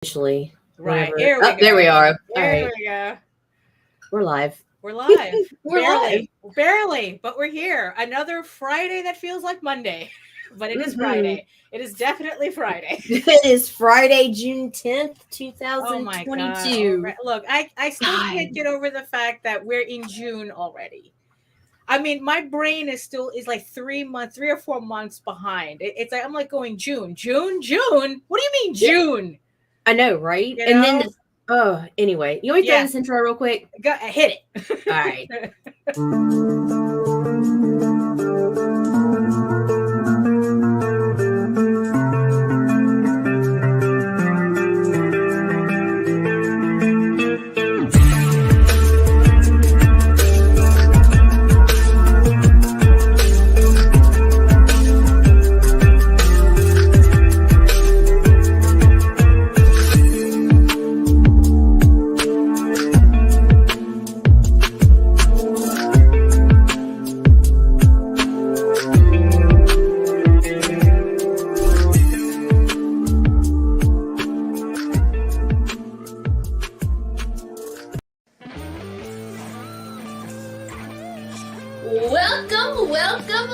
Officially. Right. Whenever- Here we go. There we are. All There right. we go. We're live. We're live. We're barely. Barely, but we're here. Another Friday that feels like Monday. But it is Friday. It is definitely Friday. It is Friday, June 10th, Oh my 2022. God. Look, I still can't get over the fact that we're in June already. I mean, my brain is like 3 or 4 months behind. It's like I'm like going June. What do you mean June? I know, right? You And know? then anyway, you want me to throw this intro real quick? Go hit it. All right.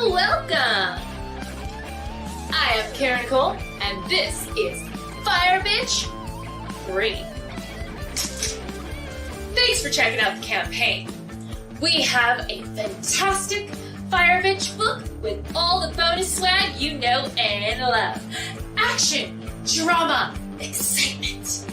Welcome! I am Karen Cole, and this is Fire Bitch 3. Thanks for checking out the campaign. We have a fantastic Fire Bitch book with all the bonus swag you know and love. Action, drama, excitement.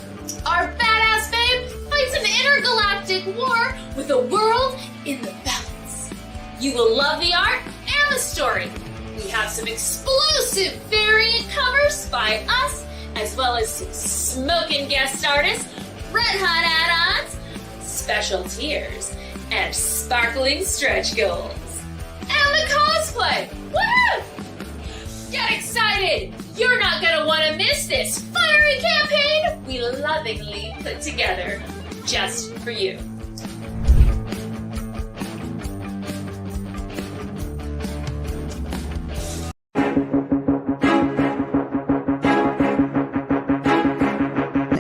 Our badass babe fights an intergalactic war with a world in the balance. You will love the art and the story. We have some explosive variant covers by us, as well as some smoking guest artists, red hot add-ons, special tiers, and sparkling stretch goals. And the cosplay! Woo! Get excited! You're not gonna want to miss this fiery campaign we lovingly put together just for you.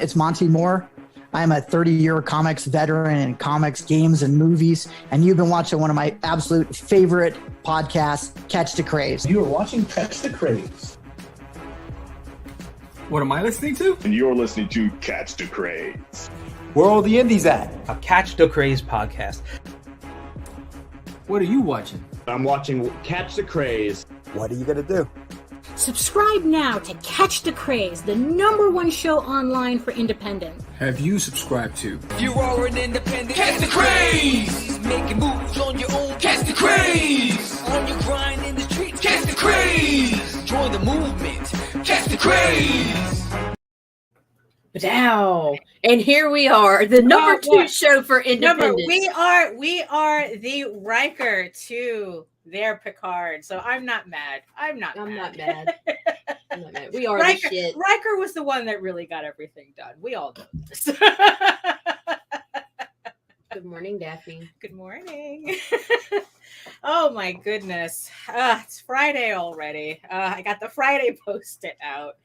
It's Monty Moore. I'm a 30-year comics veteran in comics, games, and movies, and you've been watching one of my absolute favorite podcasts, Catch the Craze. You are watching Catch the Craze. What am I listening to? And you're listening to Catch the Craze. Where are all the indies at? A Catch the Craze podcast. What are you watching? I'm watching Catch the Craze. What are you going to do? Subscribe now to Catch the Craze, the #1 show online for independent. Have you subscribed to? You are an independent. Catch the Craze! Making moves on your own. Catch the Craze! On your grind in the streets. Catch the Craze! Join the movement. Catch the Craze! Now, and here we are, the #2 show for independent. We are the Riker to their Picard, so I'm not mad. I'm not mad. We are Riker, the shit. Riker was the one that really got everything done. We all know this. Good morning, Daphne. Good morning. Oh my goodness. It's Friday already. I got the Friday post-it out.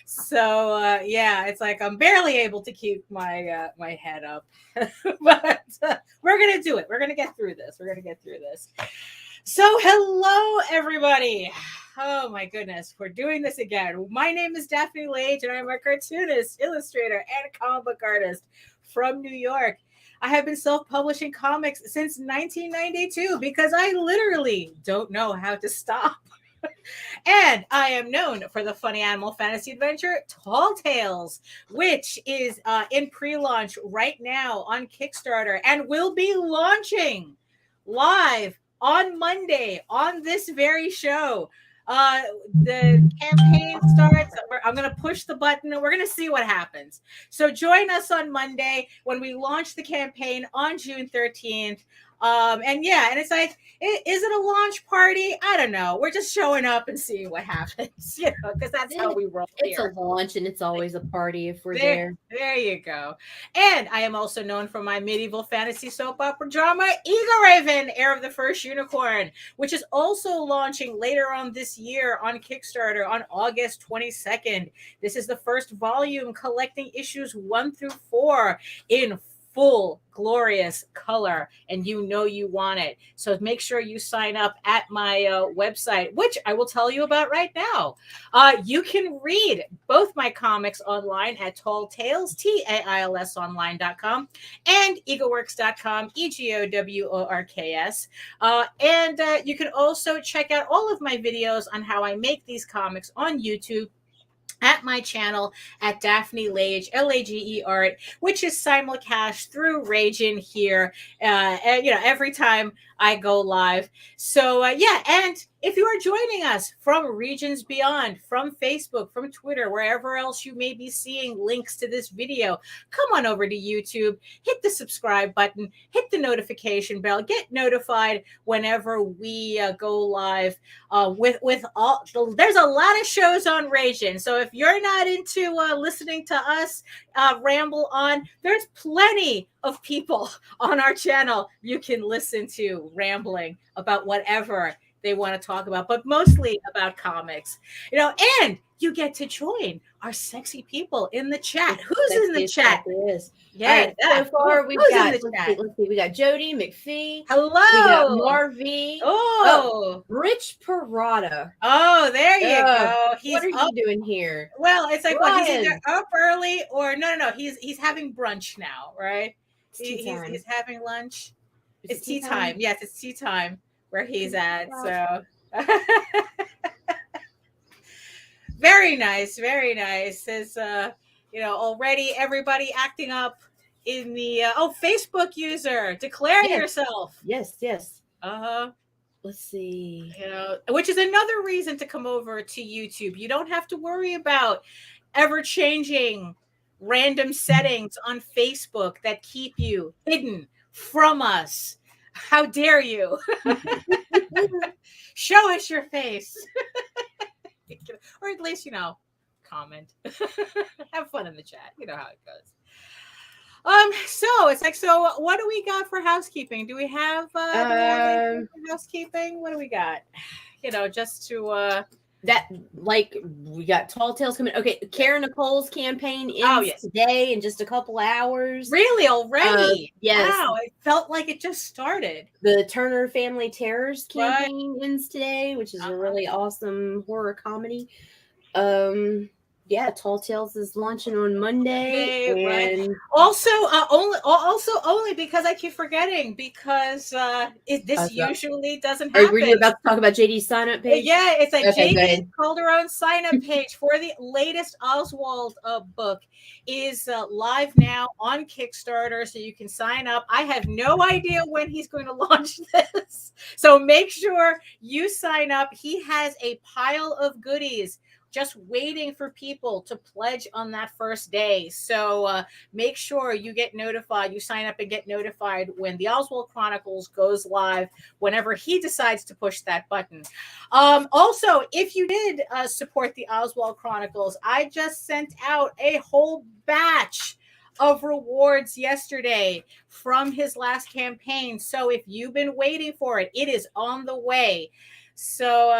So yeah, it's like I'm barely able to keep my my head up. But we're gonna do it. We're gonna get through this. So hello, everybody. Oh my goodness, we're doing this again. My name is Daphne LaForge, and I'm a cartoonist, illustrator, and comic book artist from New York. I have been self-publishing comics since 1992 because I literally don't know how to stop. And I am known for the funny animal fantasy adventure Tall Tales, which is in pre-launch right now on Kickstarter and will be launching live on Monday on this very show. The campaign starts. I'm going to push the button and we're going to see what happens. So join us on Monday when we launch the campaign on June 13th. And it's like, is it a launch party? I don't know. We're just showing up and seeing what happens, because that's how we roll It's here. a launch and it's always a party if we're there. There you go. And I am also known for my medieval fantasy soap opera drama, Eagle Raven, Heir of the First Unicorn, which is also launching later on this year on Kickstarter on August 22nd. This is the first volume collecting issues 1 through 4 in full glorious color, and you want it. So make sure you sign up at my website, which I will tell you about right now. You can read both my comics online at Tall Tales, TAILSonline.com, and egoworks.com, EGOWORKS. And you can also check out all of my videos on how I make these comics on YouTube at my channel at Daphne Lage, Lage Art, which is simulcast through Ragin' here, every time I go live. So, and if you are joining us from regions beyond, from Facebook, from Twitter, wherever else you may be seeing links to this video, come on over to YouTube, hit the subscribe button, hit the notification bell, get notified whenever we go live with all. There's a lot of shows on Ragin', so if you're not into listening to us ramble on, there's plenty of people on our channel you can listen to rambling about whatever they want to talk about, but mostly about comics, and you get to join our sexy people in the chat. Who's in the chat? Yeah, so far we've got, let's see, we got Jody McPhee. Hello. We got Marvy. Oh, Rich Parada. Oh, there you go. What are you doing here? Well, it's like, what, he's either up early or no. He's having brunch now, right? He's having lunch. It's tea time. Yes, it's tea time where he's at. So very nice, very nice. Is already everybody acting up in the Facebook user. Declare yourself. Yes. Let's see. Which is another reason to come over to YouTube. You don't have to worry about ever-changing random settings on Facebook that keep you hidden from us. How dare you? Show us your face. Or at least, comment. Have fun in the chat. You know how it goes. So it's like, so what do we got for housekeeping? Do we have housekeeping? What do we got? Just to that, like, we got Tall Tales coming. Okay, Karen Nicole's campaign ends today in just a couple hours. Really, already? Yes. Wow, it felt like it just started. The Turner Family Terrors campaign ends today, which is a really awesome horror comedy. Tall Tales is launching on Monday, and also only because I keep forgetting, because this usually doesn't happen. Were you about to talk about JD's sign up page? Yeah, it's like JD's Calderon sign up page for the latest Oswald book is live now on Kickstarter, so you can sign up. I have no idea when he's going to launch this, so make sure you sign up. He has a pile of goodies just waiting for people to pledge on that first day. So make sure you get notified. You sign up and get notified when the Oswald Chronicles goes live, whenever he decides to push that button. Also, if you did support the Oswald Chronicles, I just sent out a whole batch of rewards yesterday from his last campaign. So if you've been waiting for it, it is on the way. So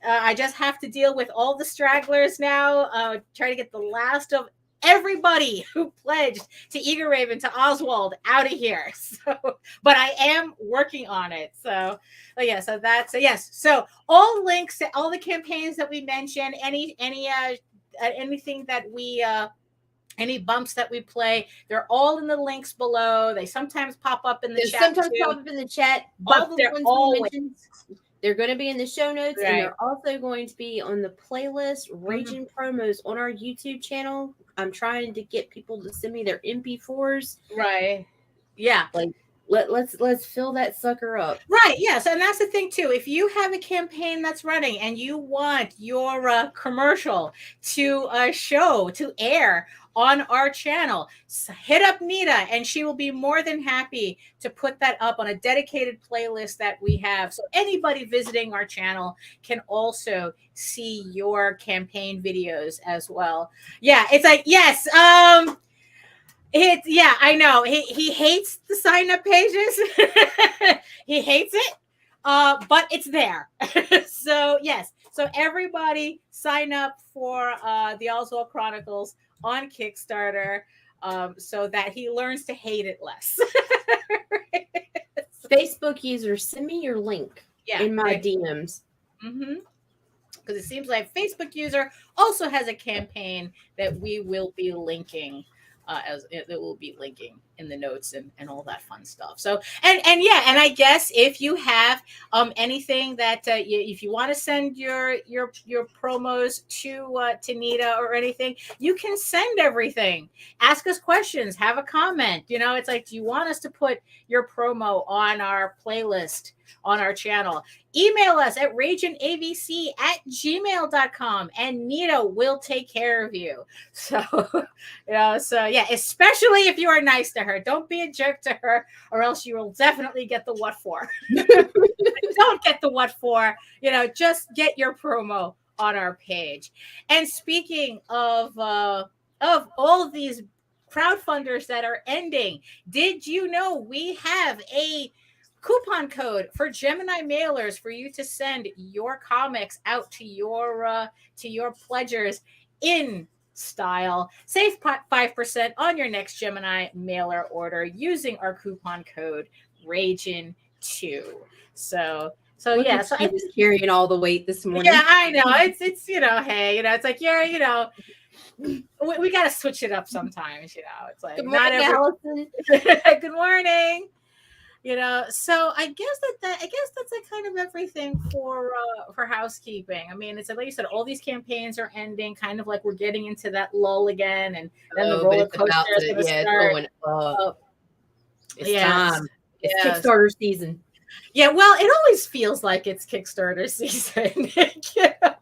I just have to deal with all the stragglers now. Try to get the last of everybody who pledged to Eager Raven, to Oswald, out of here. So, but I am working on it. So, so that's yes. So all links to all the campaigns that we mentioned, anything that we any bumps that we play, they're all in the links below. They sometimes pop up in the chat. Sometimes pop up in the chat, but they're always. They're going to be in the show notes, and they're also going to be on the playlist, Raging Promos, on our YouTube channel. I'm trying to get people to send me their MP4s. Right. Yeah. Like, let's fill that sucker up. Right. Yes. And that's the thing too. If you have a campaign that's running and you want your commercial to air on our channel, hit up Nita and she will be more than happy to put that up on a dedicated playlist that we have. So anybody visiting our channel can also see your campaign videos as well. Yeah. It's like, yes. I know. He hates the sign up pages. He hates it. But it's there. So yes. So everybody sign up for the Oswald Chronicles on Kickstarter, so that he learns to hate it less. Facebook user, send me your link in my DMs. Because it seems like Facebook user also has a campaign that we will be linking. That will be linking in the notes and all that fun stuff. So and I guess if you have anything that if you want to send your promos to Nita or anything, you can send everything. Ask us questions, have a comment. It's like, do you want us to put your promo on our playlist on our channel? Email us at ragingabc@gmail.com and Nita will take care of you. So, especially if you are nice to her. Don't be a jerk to her or else you will definitely get the what for. Don't get the what for, just get your promo on our page. And speaking of all of these crowdfunders that are ending, did you know we have a coupon code for Gemini mailers for you to send your comics out to your pledgers in style? Save 5% on your next Gemini mailer order using our coupon code Ragin'2. So yeah, so I was carrying all the weight this morning. Yeah, I know. It's hey, it's like we got to switch it up sometimes. It's like good morning, Allison. Good morning. So I guess that's like kind of everything for housekeeping. I mean, it's like you said, all these campaigns are ending, kind of like we're getting into that lull again, and then the roller coaster is going to start. Going up. It's time. It's Kickstarter season. Yeah, well, it always feels like it's Kickstarter season.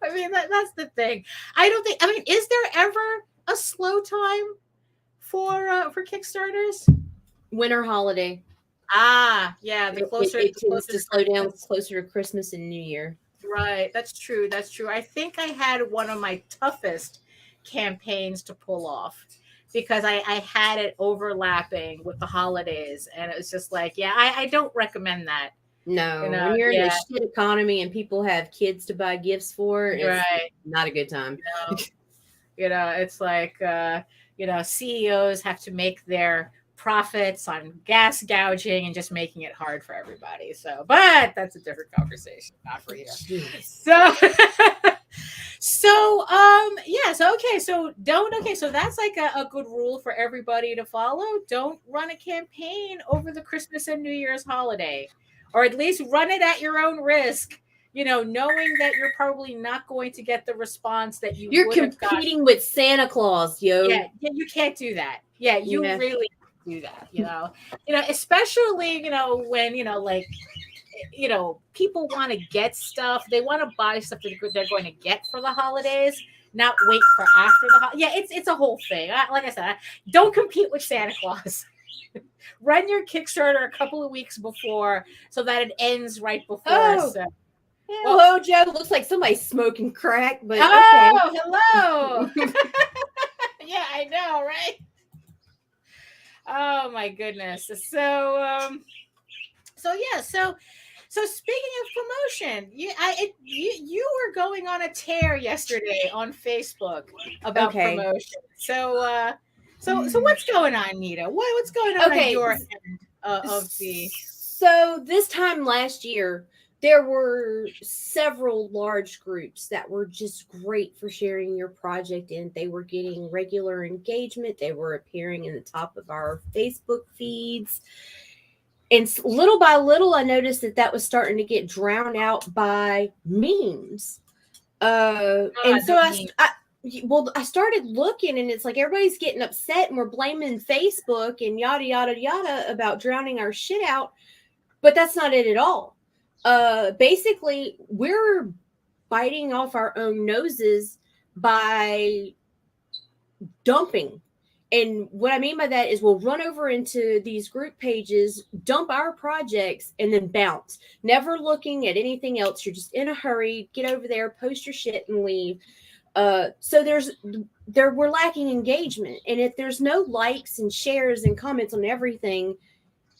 I mean, that's the thing. Is there ever a slow time for Kickstarters? Winter holiday. Yeah, the closer it tends to slow down closer to Christmas and New Year. Right, that's true. I think I had one of my toughest campaigns to pull off because I had it overlapping with the holidays, and it was just like, I don't recommend that. No, when you're in a shit economy and people have kids to buy gifts for, it's not a good time. It's like CEOs have to make their profits on gas gouging and just making it hard for everybody. So, but that's a different conversation, not for here. So that's like a good rule for everybody to follow. Don't run a campaign over the Christmas and New Year's holiday, or at least run it at your own risk. Knowing that you're probably not going to get the response that you're competing with Santa Claus, yo. Yeah, you can't do that. Yeah, you really do that, especially, when, people want to get stuff. They want to buy stuff that they're going to get for the holidays, not wait for after the holidays. Yeah, it's a whole thing. Like I said, don't compete with Santa Claus. Run your Kickstarter a couple of weeks before so that it ends right before. Hello, Joe. Looks like somebody's smoking crack, but hello. Yeah, I know, right? Oh my goodness. So speaking of promotion, you were going on a tear yesterday on Facebook about promotion. So what's going on, Nita? What's going on your end of the? So this time last year, there were several large groups that were just great for sharing your project, and they were getting regular engagement. They were appearing in the top of our Facebook feeds. And little by little, I noticed that was starting to get drowned out by memes. Well, I started looking, and it's like everybody's getting upset, and we're blaming Facebook and yada yada yada about drowning our shit out, but that's not it at all. Basically, we're biting off our own noses by dumping. And what I mean by that is we'll run over into these group pages, dump our projects, and then bounce. Never looking at anything else. You're just in a hurry. Get over there, post your shit, and leave. So we're lacking engagement. And if there's no likes and shares and comments on everything,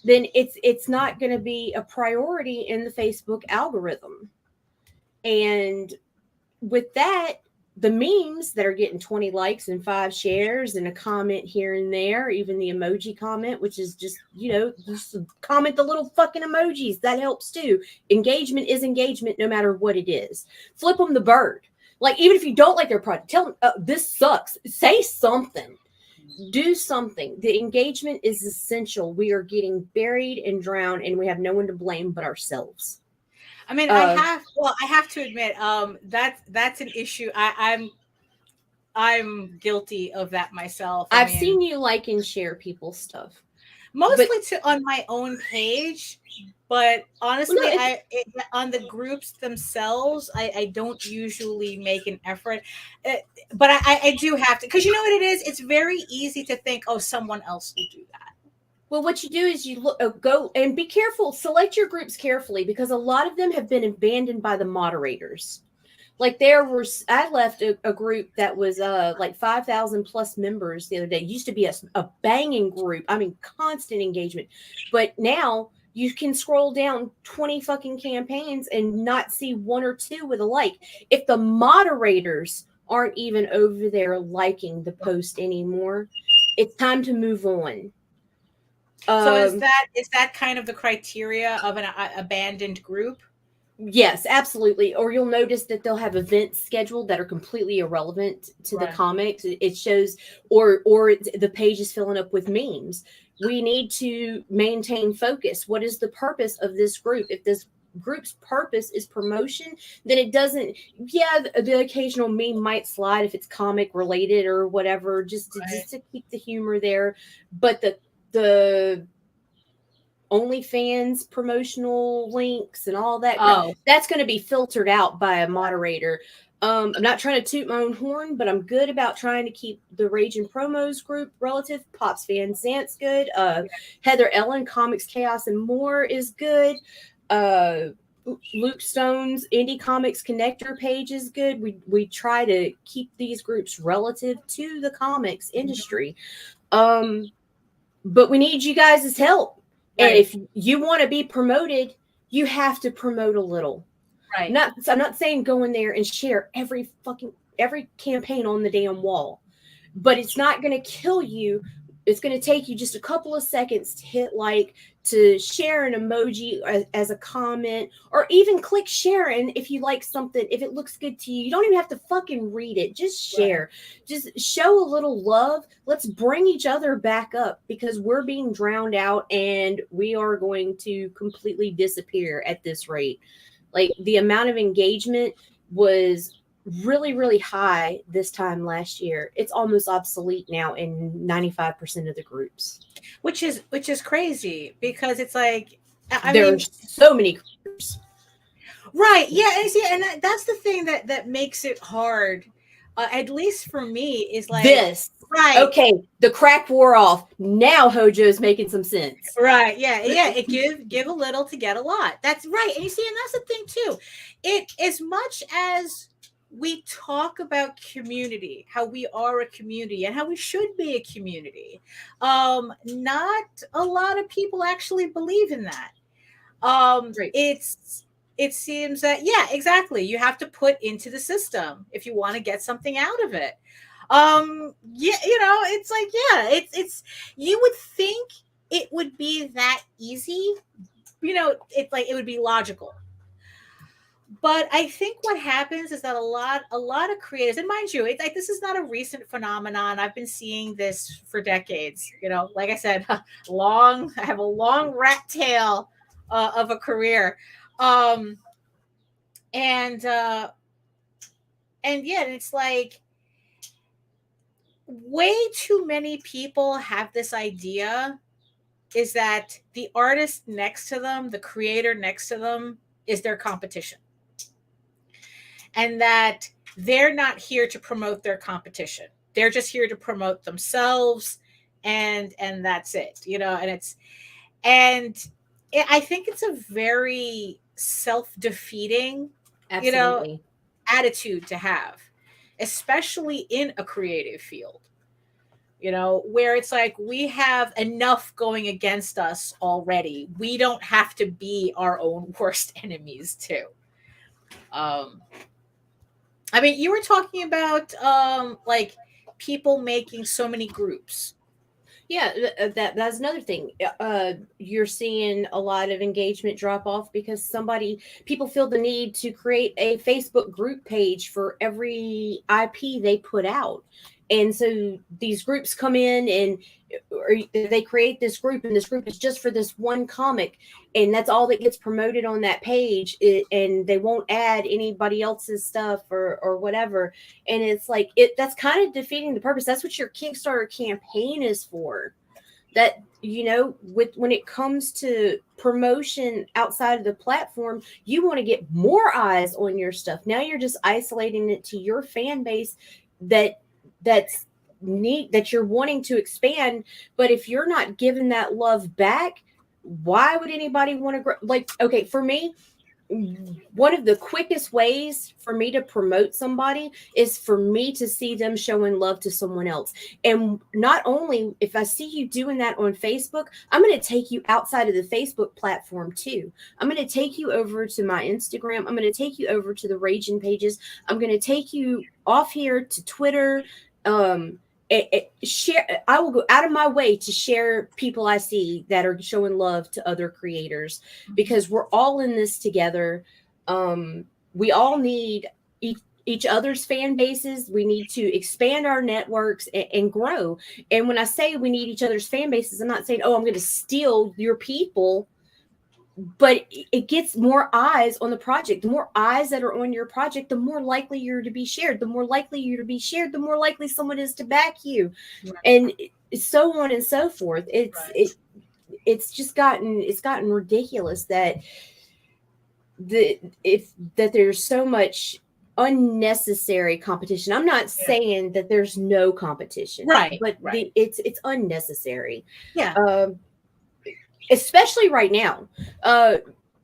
then it's not going to be a priority in the Facebook algorithm. And with that, the memes that are getting 20 likes and 5 shares and a comment here and there, even the emoji comment, which is just, just comment the little fucking emojis. That helps too. Engagement is engagement no matter what it is. Flip them the bird. Like, even if you don't like their product, tell them, this sucks. Say something. Do something. The engagement is essential. We are getting buried and drowned, and we have no one to blame but ourselves. I mean, I have to admit, that's an issue. I'm guilty of that myself. I've seen you like and share people's stuff, mostly on my own page. But honestly, on the groups themselves, I don't usually make an effort. But I do have to, because you know what it is? It's very easy to think, oh, someone else will do that. Well, what you do is you go and be careful. Select your groups carefully, because a lot of them have been abandoned by the moderators. Like I left a group that was like 5,000 plus members the other day. It used to be a banging group. I mean, constant engagement. But now you can scroll down 20 fucking campaigns and not see 1 or 2 with a like. If the moderators aren't even over there liking the post anymore, it's time to move on. So is that kind of the criteria of an abandoned group? Yes, absolutely. Or you'll notice that they'll have events scheduled that are completely irrelevant to the comics. It shows, or the page is filling up with memes. We need to maintain focus. What is the purpose of this group? If this group's purpose is promotion, then it doesn't. Yeah, the occasional meme might slide if it's comic related or whatever, just to keep the humor there. But the OnlyFans promotional links and all that, that's going to be filtered out by a moderator. I'm not trying to toot my own horn, but I'm good about trying to keep the Ragin' Promos group relative. Pops Van Zant's good. Heather Ellen, Comics, Chaos, and More is good. Luke Stone's Indie Comics Connector page is good. We try to keep these groups relative to the comics industry. But we need you guys' help. Right. And if you want to be promoted, you have to promote a little. Right. I'm not saying go in there and share every campaign on the damn wall. But it's not going to kill you. It's going to take you just a couple of seconds to hit like, to share an emoji as a comment, or even click share. And if you like something, if it looks good to you, you don't even have to fucking read it. Just share. Right. Just show a little love. Let's bring each other back up, because we're being drowned out and we are going to completely disappear at this rate. Like, the amount of engagement was really, really high this time last year. It's almost obsolete now in 95% of the groups, which is crazy, because it's like there's so many groups. Right. Yeah. And that's the thing that makes it hard, at least for me, is like this. Right. Okay. The crack wore off. Now Hojo's making some sense. Right. Yeah. Yeah. It give a little to get a lot. That's right. And you see, and that's the thing too. It, as much as we talk about community, how we are a community and how we should be a community, not a lot of people actually believe in that. Right. It seems that, yeah, exactly. You have to put into the system if you want to get something out of it. Yeah, it's like, yeah, it's you would think it would be that easy. It's like, it would be logical. But I think what happens is that a lot of creators, and mind you, it's like, this is not a recent phenomenon. I've been seeing this for decades. Like I said, I have a long rat tail of a career, and yeah, it's like, way too many people have this idea is that the artist next to them, the creator next to them, is their competition. And that they're not here to promote their competition. They're just here to promote themselves, and that's it, you know. I think it's a very self-defeating, you know, attitude to have, especially in a creative field, you know, where it's like we have enough going against us already. We don't have to be our own worst enemies too. I mean, you were talking about like people making so many groups. Yeah, that's another thing. You're seeing a lot of engagement drop off because people feel the need to create a Facebook group page for every IP they put out. And so these groups come in and they create this group, and this group is just for this one comic, and that's all that gets promoted on that page, and they won't add anybody else's stuff or whatever. And it's like that's kind of defeating the purpose. That's what your Kickstarter campaign is for. That, you know, when it comes to promotion outside of the platform, you want to get more eyes on your stuff. Now you're just isolating it to your fan base that's neat, that you're wanting to expand. But if you're not giving that love back, why would anybody want to grow? Like, okay, for me, one of the quickest ways for me to promote somebody is for me to see them showing love to someone else. And not only if I see you doing that on Facebook, I'm going to take you outside of the Facebook platform too. I'm going to take you over to my Instagram. I'm going to take you over to the Ragin' pages. I'm going to take you off here to Twitter. Share. I will go out of my way to share people I see that are showing love to other creators, because we're all in this together. We all need each other's fan bases. We need to expand our networks and grow. And when I say we need each other's fan bases, I'm not saying, oh, I'm going to steal your people. But it gets more eyes on the project. The more eyes that are on your project, the more likely you're to be shared. The more likely you're to be shared, the more likely someone is to back you, and so on and so forth. It's just gotten ridiculous that there's so much unnecessary competition. I'm not saying that there's no competition, but it's unnecessary. Yeah. Especially right now,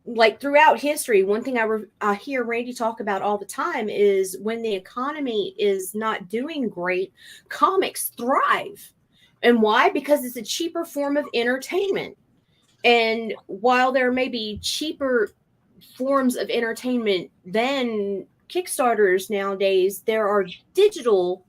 like throughout history, one thing I hear Randy talk about all the time is when the economy is not doing great, comics thrive. And why? Because it's a cheaper form of entertainment. And while there may be cheaper forms of entertainment than Kickstarters nowadays, there are digital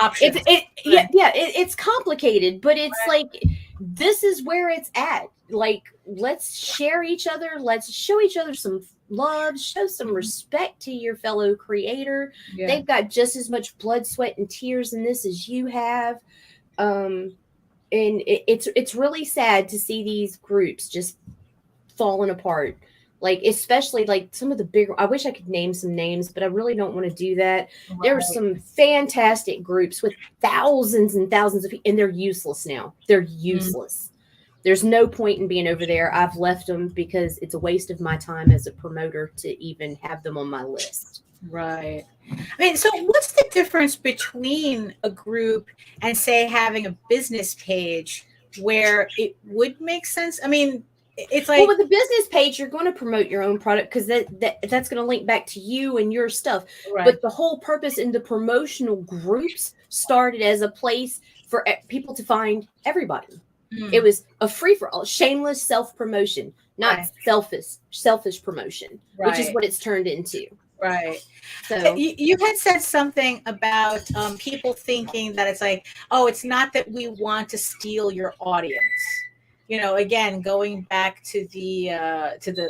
options. It's complicated, but it's like, this is where it's at. Like, let's share each other. Let's show each other some love, show some respect to your fellow creator. They've got just as much blood, sweat, and tears in this as you have. And it's really sad to see these groups just falling apart. Like, especially like some of the bigger, I wish I could name some names, but I really don't want to do that. There are some fantastic groups with thousands and thousands of people, and they're useless now. They're useless. There's no point in being over there. I've left them because it's a waste of my time as a promoter to even have them on my list. Right. I mean, so what's the difference between a group and, say, having a business page where it would make sense? I mean, it's like, well, with the business page, you're going to promote your own product because that's going to link back to you and your stuff. But the whole purpose in the promotional groups started as a place for people to find everybody. It was a free for all, shameless self promotion, not selfish promotion, which is what it's turned into. Right. So you had said something about people thinking that it's like, oh, it's not that we want to steal your audience. You know, again, going back to the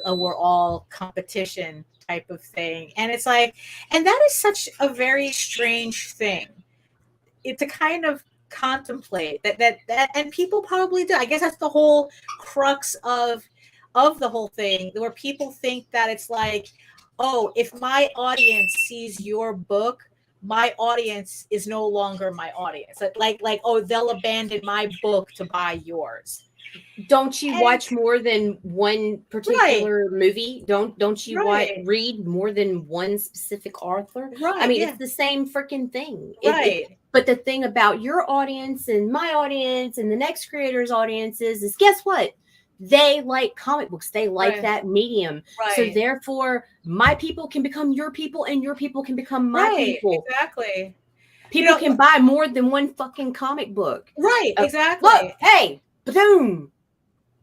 we're all competition type of thing. And it's like, and that is such a very strange thing. To kind of contemplate that and people probably do. I guess that's the whole crux of the whole thing, where people think that it's like, oh, if my audience sees your book, my audience is no longer my audience. Like, oh, they'll abandon my book to buy yours. Don't you watch more than one particular movie? Don't you read more than one specific author? Right. I mean, it's the same freaking thing. Right. But the thing about your audience and my audience and the next creator's audiences is, guess what? They like comic books. They like that medium. Right. So therefore, my people can become your people and your people can become my people. Exactly. People can buy more than one fucking comic book. Right. Exactly. Look, hey, boom.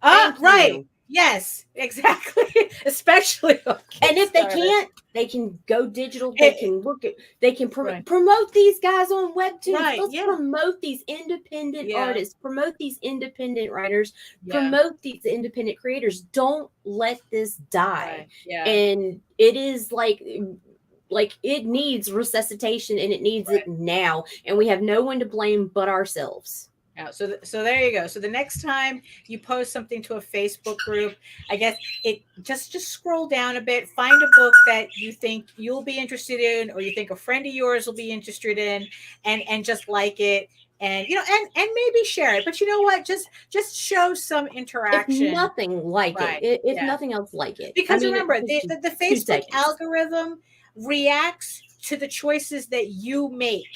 Right. Yes, exactly. Especially. And if they can't, they can go digital. They can look at. They can promote these guys on Webtoons. Let's promote these independent artists. Promote these independent writers. Promote these independent creators. Don't let this die. And it is like it needs resuscitation, and it needs it now. And we have no one to blame but ourselves. So there you go. So the next time you post something to a Facebook group, I guess it just scroll down a bit, find a book that you think you'll be interested in, or you think a friend of yours will be interested in, and just like it, and and maybe share it. But you know what? Just show some interaction. If nothing like it. If nothing else like it. Because remember, the Facebook algorithm reacts to the choices that you make.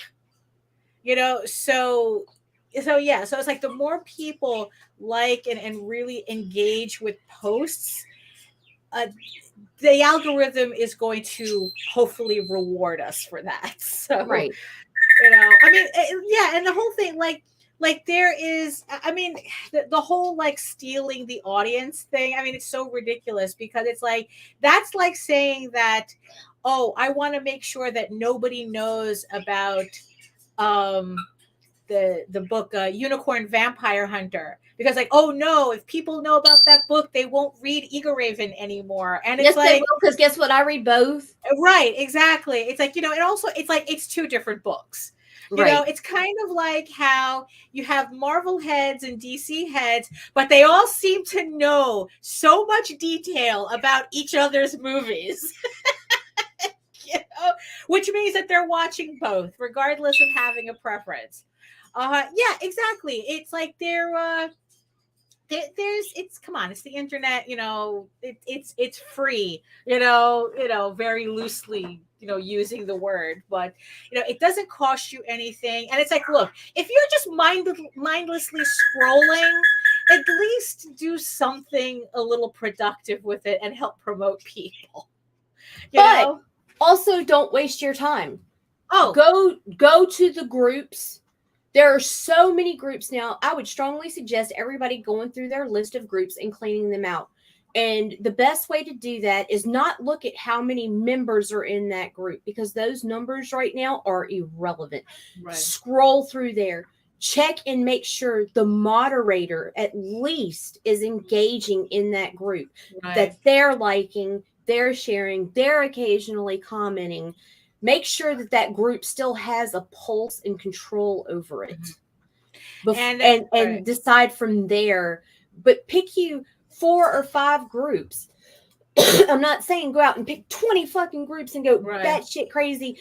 So it's like the more people like and really engage with posts, the algorithm is going to hopefully reward us for that. So, I mean, and the whole thing, like there is, I mean, the whole like stealing the audience thing. I mean, it's so ridiculous because it's like, that's like saying that, oh, I want to make sure that nobody knows about, the book Unicorn Vampire Hunter, because like, oh no, if people know about that book, they won't read Eager Raven anymore. And it's because guess what, I read both. Right, exactly. It's like, and also it's like it's two different books. It's kind of like how you have Marvel heads and DC heads, but they all seem to know so much detail about each other's movies. Which means that they're watching both regardless of having a preference. Yeah, exactly. It's like come on, it's the internet, it's free, very loosely, using the word, but it doesn't cost you anything. And it's like, look, if you're just mindlessly scrolling, at least do something a little productive with it and help promote people. But also don't waste your time. Go to the groups. There are so many groups now. I would strongly suggest everybody going through their list of groups and cleaning them out. And the best way to do that is not look at how many members are in that group, because those numbers right now are irrelevant. Right. Scroll through there. Check and make sure the moderator at least is engaging in that group, that they're liking, they're sharing, they're occasionally commenting. Make sure that group still has a pulse and control over it. And decide from there. But pick you 4 or 5 groups. I'm not saying go out and pick 20 fucking groups and go batshit crazy.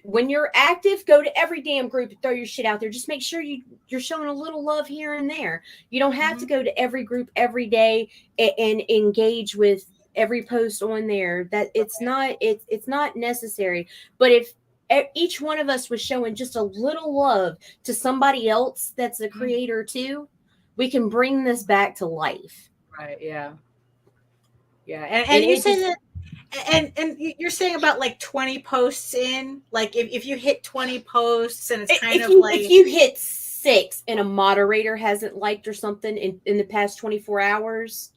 When you're active, go to every damn group and throw your shit out there. Just make sure you're showing a little love here and there. You don't have to go to every group every day and engage with every post on there. That it's not necessary. But if each one of us was showing just a little love to somebody else that's a creator too, we can bring this back to life. Right. Yeah. Yeah. And you say that, and you're saying about like 20 posts in, like if you hit 20 posts and it's if you hit 6 and a moderator hasn't liked or something in the past 24 hours,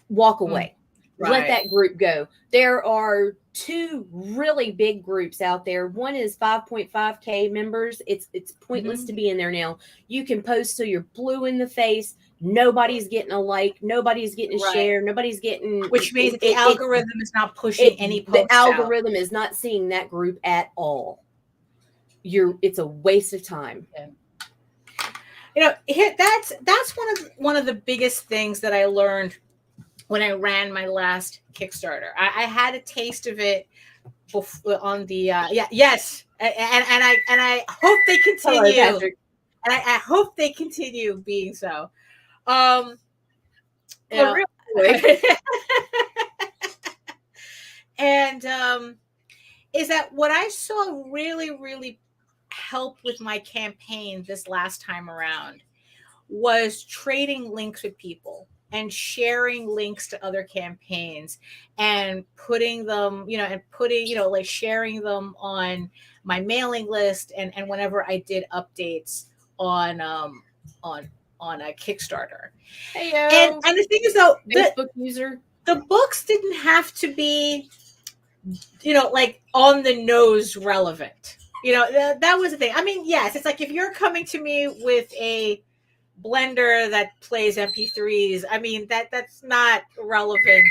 walk away. Let that group go. There are 2 really big groups out there. One is 5.5K members. It's pointless to be in there now. You can post till you're blue in the face. Nobody's getting a like. Nobody's getting a share. Nobody's getting... Which means the algorithm is not pushing any posts The algorithm is not seeing that group at all. It's a waste of time. Yeah. That's one of the biggest things that I learned when I ran my last Kickstarter. I had a taste of it before on the yes, and I hope they continue. Hello, Patrick. And I hope they continue being so. Really? And is that what I saw really, really help with my campaign this last time around was trading links with people and sharing links to other campaigns and putting them, like sharing them on my mailing list and whenever I did updates on a Kickstarter. Hey, and the thing is though, Facebook user, the books didn't have to be, like on the nose relevant. That was the thing. I mean, yes, it's like if you're coming to me with a blender that plays MP3s, I mean that's not relevant.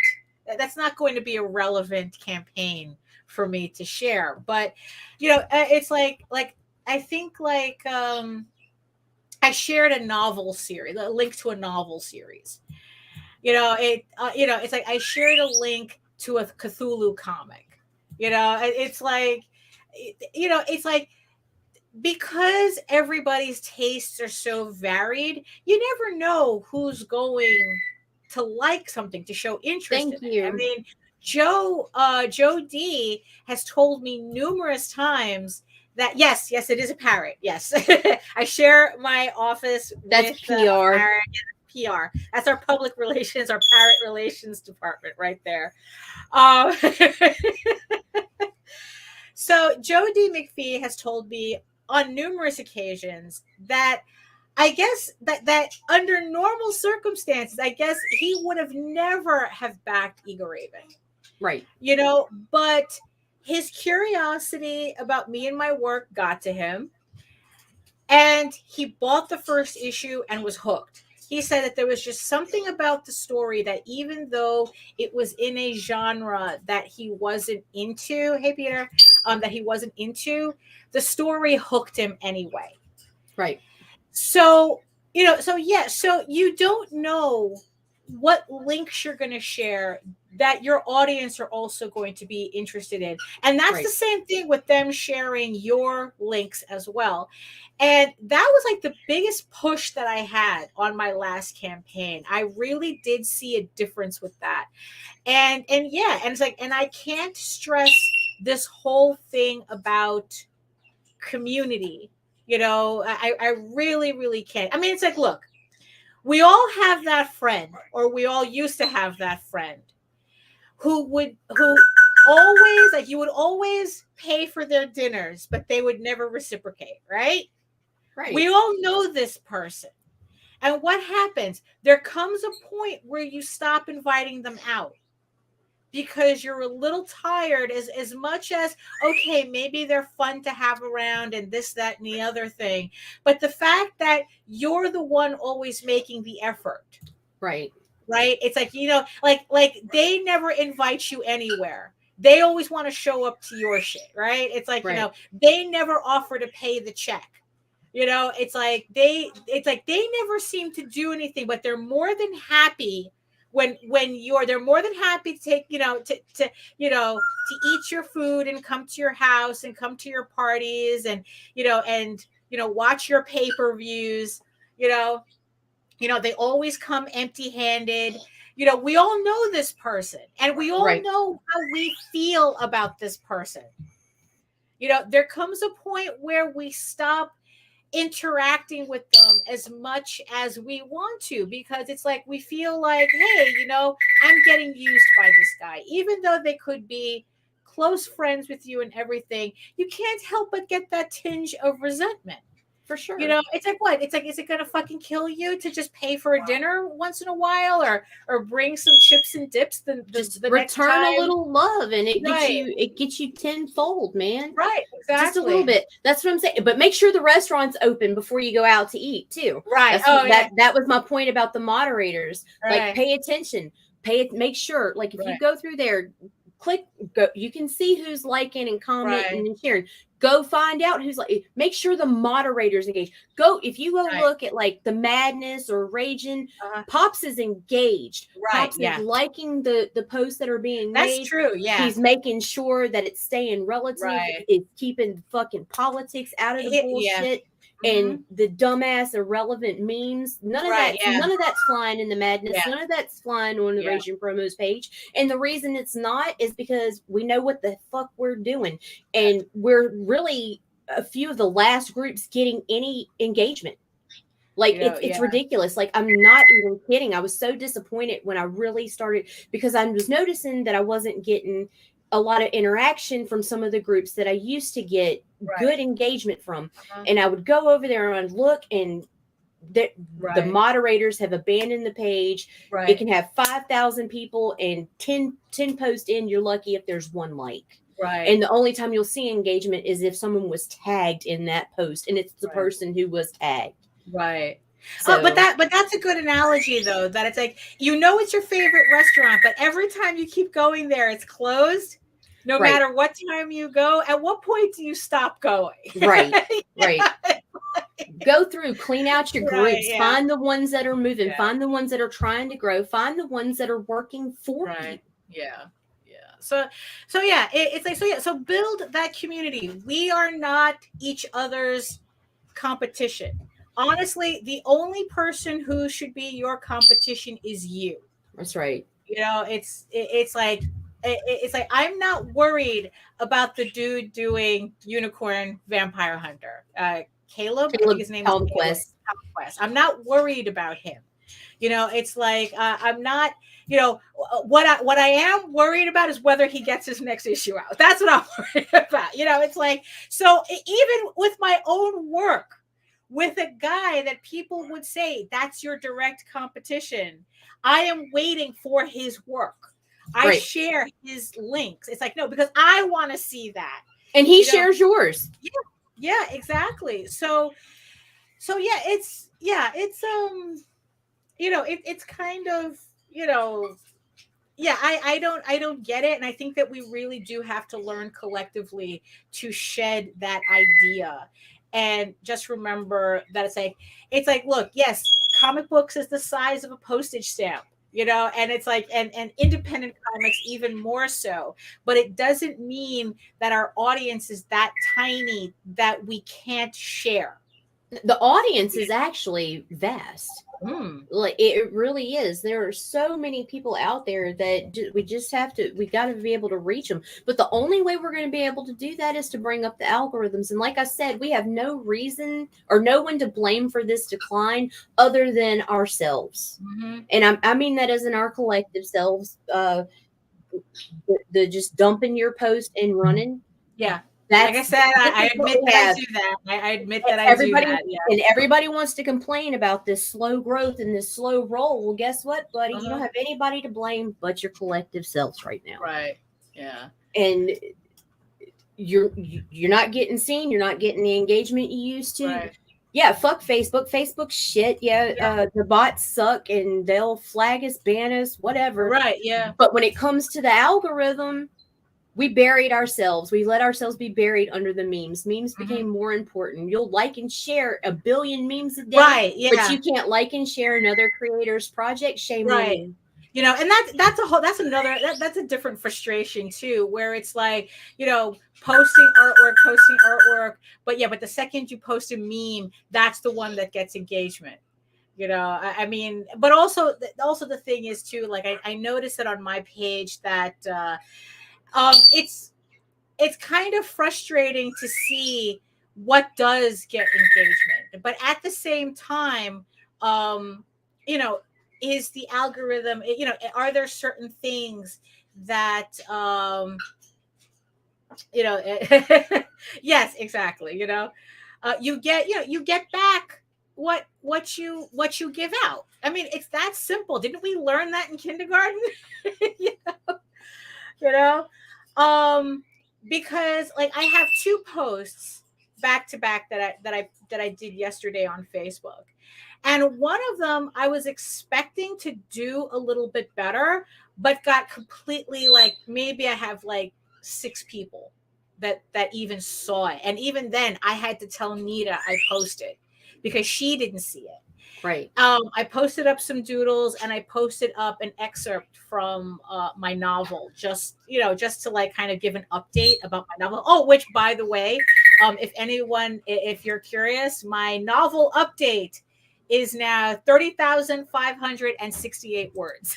That's not going to be a relevant campaign for me to share. But it's like I think I shared a novel series, a link to a novel series. It's like I shared a link to a Cthulhu comic. It's like because everybody's tastes are so varied, you never know who's going to like something, to show interest in it. I mean, Joe D has told me numerous times that yes, it is a parrot. Yes, I share my office. That's with, PR. PR. That's our public relations, our parrot relations department right there. So Joe D. McPhee has told me on numerous occasions that I guess that under normal circumstances, I guess he would have never have backed Eagle Raven. Right. But his curiosity about me and my work got to him, and he bought the first issue and was hooked. He said that there was just something about the story that even though it was in a genre that he wasn't into, hey Peter, that he wasn't into, the story hooked him anyway. Right. So you don't know what links you're going to share that your audience are also going to be interested in. And that's the same thing with them sharing your links as well. And that was like the biggest push that I had on my last campaign. I really did see a difference with that. And it's like, and I can't stress this whole thing about community. I really, really can't. I mean, it's like, look, we all have that friend, or we all used to have that friend who always, like, you would always pay for their dinners, but they would never reciprocate, right? Right. We all know this person. And what happens? There comes a point where you stop inviting them out because you're a little tired, as much as, okay, maybe they're fun to have around and this, that, and the other thing. But the fact that you're the one always making the effort. Right. Right. It's like, like they never invite you anywhere. They always want to show up to your shit. Right. It's like, they never offer to pay the check. It's like they never seem to do anything, but they're more than happy when they're more than happy to take, to eat your food and come to your house and come to your parties and watch your pay-per-views. They always come empty-handed. We all know this person, and we all know how we feel about this person. There comes a point where we stop interacting with them as much as we want to, because it's like we feel like, hey, I'm getting used by this guy, even though they could be close friends with you and everything. You can't help but get that tinge of resentment. For sure. It's like, what? It's like, is it going to fucking kill you to just pay for a dinner once in a while, or bring some chips and dips the next return time? a little love, and it gets you tenfold, man. Right. Exactly. Just a little bit. That's what I'm saying. But make sure the restaurant's open before you go out to eat too. Right. That was my point about the moderators. Right. Like, pay attention. Make sure, like, if you go through there, click, go, you can see who's liking and commenting Right. and sharing. Go find out who's like, make sure the moderators engage. Go, if you go Right. look at like the Madness or Ragin', Pops is engaged. Right, Pops yeah. is liking the posts that are being That's made. true, yeah. He's making sure that it's staying relative. Right. It's keeping fucking politics out of the Yeah. bullshit. And the dumbass irrelevant memes, none of Right, that, yeah. none of that's flying in the Madness. Yeah. None of that's flying on the Yeah. Ragin' Promos page. And the reason it's not is because we know what the fuck we're doing, and we're really a few of the last groups getting any engagement. Like it's ridiculous. Like, I'm not even kidding. I was so disappointed when I really started, because I was noticing that I wasn't getting a lot of interaction from some of the groups that I used to get good engagement from. And I would go over there and look, and the moderators have abandoned the page. It can have 5,000 people, and 10 posts in, you're lucky if there's one like. Right. And the only time you'll see engagement is if someone was tagged in that post, and it's the person who was tagged. Right. So, but that's a good analogy, though, that it's like, it's your favorite restaurant, but every time you keep going there, it's closed. No matter what time you go, at what point do you stop going? Right. Right. Go through, clean out your groups, yeah. find the ones that are moving, find the ones that are trying to grow, find the ones that are working for you. Yeah. So yeah, it's like, so build that community. We are not each other's competition. Honestly, the only person who should be your competition is you. That's right. It's like I'm not worried about the dude doing Unicorn Vampire Hunter. Caleb, I think his name is Caleb. I'm not worried about him. It's like I'm not. What I am worried about is whether he gets his next issue out. That's what I'm worried about. It's like, so even with my own work, with a guy that people would say that's your direct competition, I am waiting for his work. I share his links. It's like, no, because I want to see that. And he shares yours. Yeah, exactly. So yeah, it's it's kind of, I don't get it. And I think that we really do have to learn collectively to shed that idea. And just remember that it's like, look, yes, comic books is the size of a postage stamp, and it's like, and independent comics even more so, but it doesn't mean that our audience is that tiny that we can't share. The audience is actually vast. Like, it really is. There are so many people out there that we got to be able to reach them. But the only way we're going to be able to do that is to bring up the algorithms. And like I said, we have no reason or no one to blame for this decline other than ourselves. And I mean that as in our collective selves, the just dumping your post and running. Yeah. Like I said, I admit that I do that. I admit that I do that. Yeah. And everybody wants to complain about this slow growth and this slow roll. Well, guess what, buddy? You don't have anybody to blame but your collective selves right now. Right. Yeah. And you're not getting seen. You're not getting the engagement you used to. Right. Yeah, fuck Facebook. Facebook's shit. Yeah. The bots suck and they'll flag us, ban us, whatever. Right. Yeah. But when it comes to the algorithm, we buried ourselves. We let ourselves be buried under the memes. Memes became more important. You'll like and share a billion memes a day, right? Yeah, but you can't like and share anotor creator's project. Shame on you. And that's a different frustration too, where it's like, posting artwork, but the second you post a meme, that's the one that gets engagement. I mean, but also the thing is too, like I noticed it on my page that it's kind of frustrating to see what does get engagement, but at the same time, is the algorithm, are there certain things that, yes, exactly. You get back what you give out. I mean, it's that simple. Didn't we learn that in kindergarten? Because like I have 2 posts back to back that I did yesterday on Facebook. And one of them I was expecting to do a little bit better, but got completely like, maybe I have like 6 people that even saw it. And even then I had to tell Nita I posted because she didn't see it. Right. I posted up some doodles and I posted up an excerpt from my novel, just to like kind of give an update about my novel. Oh, which by the way, if you're curious, my novel update is now 30,568 words.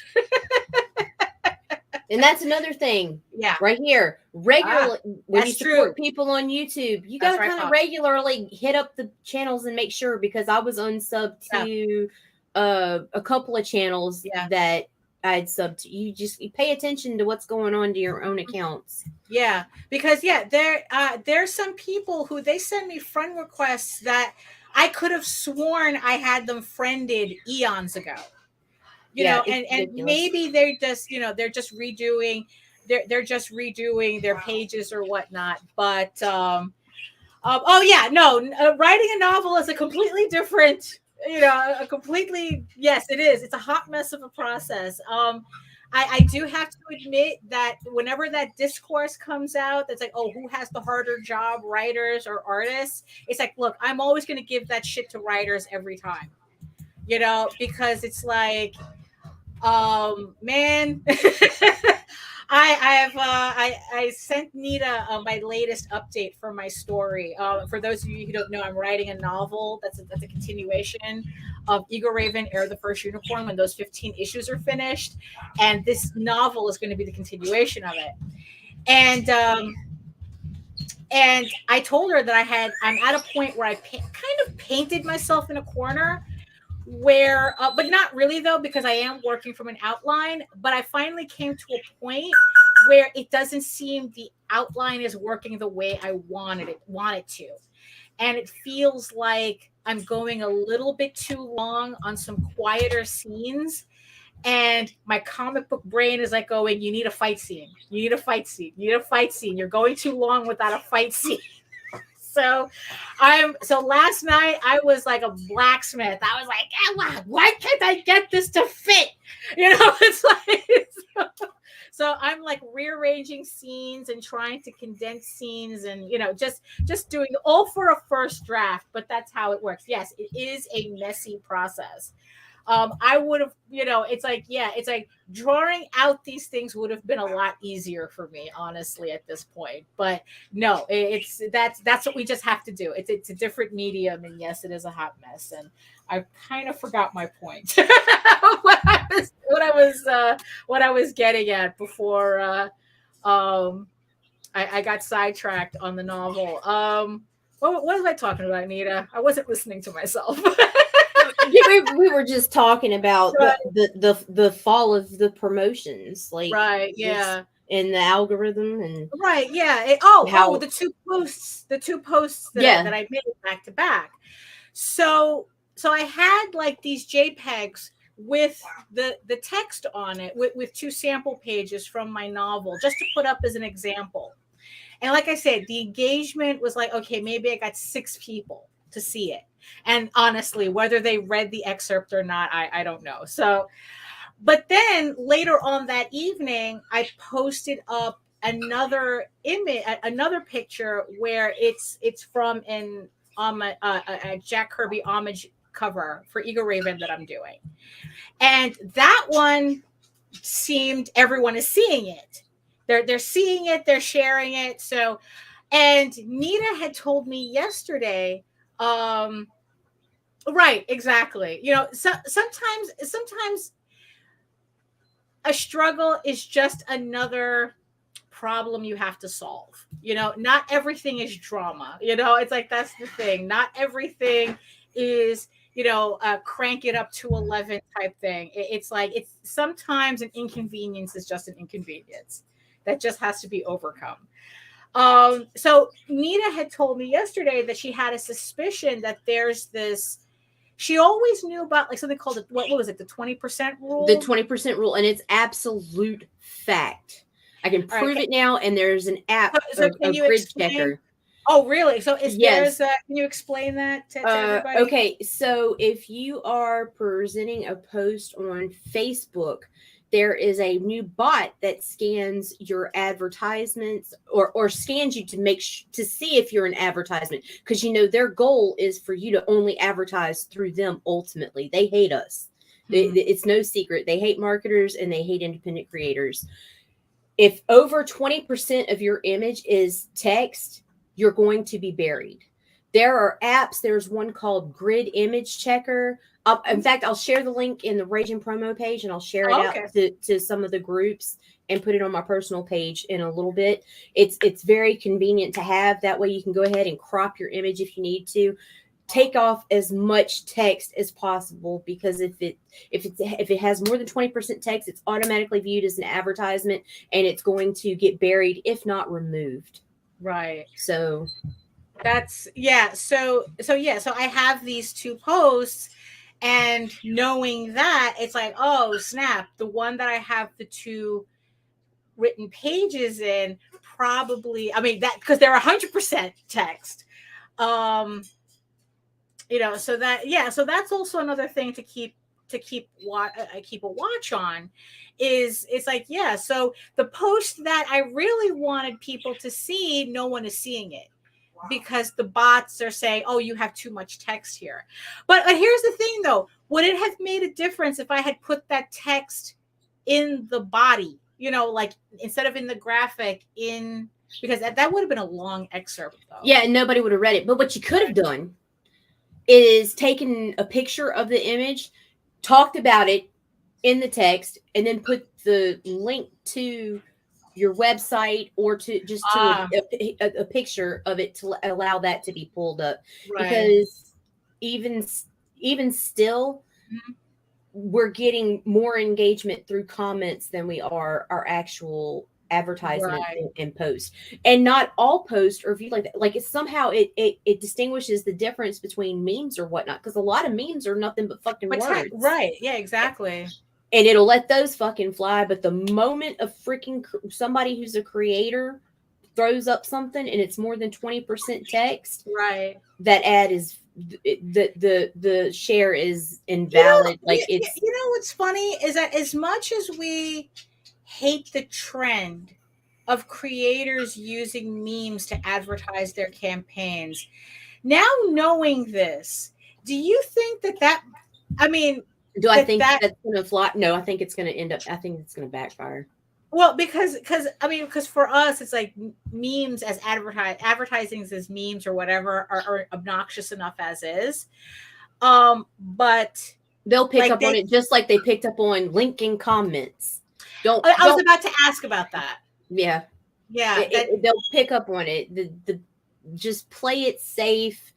And that's another thing. Yeah. Right here. Regularly, when you support true. people on YouTube, you got to kind of regularly hit up the channels and make sure, because I was unsubbed to a couple of channels that I'd subbed to. You pay attention to what's going on to your own accounts. Yeah, because there's some people who they send me friend requests that I could have sworn I had them friended eons ago. You know, and maybe they're just redoing their pages or whatnot. But writing a novel is a completely different, yes, it is. It's a hot mess of a process. I do have to admit that whenever that discourse comes out, that's like, oh, who has the harder job, writers or artists? It's like, look, I'm always going to give that shit to writers every time, because it's like, man, I sent Nita my latest update for my story. For those of you who don't know, I'm writing a novel that's a continuation of Eagle Raven, Air the First Unicorn, when those 15 issues are finished, and this novel is going to be the continuation of it. And I told her that I'm at a point where I kind of painted myself in a corner, where but not really though, because I am working from an outline, but I finally came to a point where it doesn't seem the outline is working the way I want it to, and it feels like I'm going a little bit too long on some quieter scenes, and my comic book brain is like going, you need a fight scene, you're going too long without a fight scene. So last night I was like a blacksmith. I was like, why can't I get this to fit? It's like, so I'm like rearranging scenes and trying to condense scenes and, just doing all for a first draft, but that's how it works. Yes, it is a messy process. I would have, it's like drawing out these things would have been a lot easier for me, honestly, at this point. But no, that's what we just have to do. It's a different medium, and yes, it is a hot mess. And I kind of forgot my point, what I was getting at before. I got sidetracked on the novel. What was I talking about, Nita? I wasn't listening to myself. we were just talking about the fall of the promotions, like in the algorithm, and the two posts that I made back to back. So I had like these JPEGs with the text on it with 2 sample pages from my novel, just to put up as an example. And like I said, the engagement was like, okay, maybe I got 6 people to see it. And honestly, whether they read the excerpt or not, I don't know. So, but then later on that evening, I posted up another image, another picture where it's from a Jack Kirby homage cover for Eagle Raven that I'm doing. And that one seemed everyone is seeing it. They're seeing it, they're sharing it. So, and Nita had told me yesterday, right, exactly. Sometimes a struggle is just another problem you have to solve. Not everything is drama. It's like, that's the thing. Not everything is, crank it up to 11 type thing. It's like, it's sometimes an inconvenience is just an inconvenience that just has to be overcome. So Nita had told me yesterday that she had a suspicion that there's this, she always knew about like something called, what was it? The 20% rule? The 20% rule. And it's absolute fact. I can prove it now. And there's an app, a grid checker. Oh, really? So can you explain that to everybody? Okay. So if you are presenting a post on Facebook, there is a new bot that scans your advertisements or scans you to to see if you're an advertisement, because their goal is for you to only advertise through them. Ultimately, they hate us. It's no secret. They hate marketers and they hate independent creators. If over 20% of your image is text, you're going to be buried. There are apps. There's one called Grid Image Checker. In fact, I'll share the link in the Ragin' promo page, and I'll share it out to some of the groups and put it on my personal page in a little bit. It's very convenient to have. That way you can go ahead and crop your image if you need to. Take off as much text as possible, because if it has more than 20% text, it's automatically viewed as an advertisement, and it's going to get buried if not removed. Right. So that's So I have these 2 posts, and knowing that, it's like, oh snap, the one that I have the 2 written pages in, probably, that, because they're 100% text. So that's also another thing to keep a watch on. It's like, so the post that I really wanted people to see, no one is seeing it, because the bots are saying, oh, you have too much text here. But here's the thing though, would it have made a difference if I had put that text in the body, like instead of in the graphic, because that would have been a long excerpt though. Yeah, and nobody would have read it. But what you could have done is taken a picture of the image, talked about it in the text, and then put the link to your website or to just to a picture of it to allow that to be pulled up. Right. Because even still, we're getting more engagement through comments than we are our actual advertisement and post. And not all posts are viewed like that. Like, it distinguishes the difference between memes or whatnot, because a lot of memes are nothing but fucking words. Right. Yeah, exactly. And it'll let those fucking fly. But the moment of freaking somebody who's a creator throws up something and it's more than 20% text, right, that ad is the share is invalid. What's funny is that as much as we hate the trend of creators using memes to advertise their campaigns, now knowing this, do you think that I think that's going to fly? No, I think it's going to end up. I think it's going to backfire. Well, because for us, it's like memes as advertising as memes or whatever are obnoxious enough as is. But they'll pick up on it just like they picked up on linking comments. I was about to ask about that. Yeah. They'll pick up on it. The just play it safe.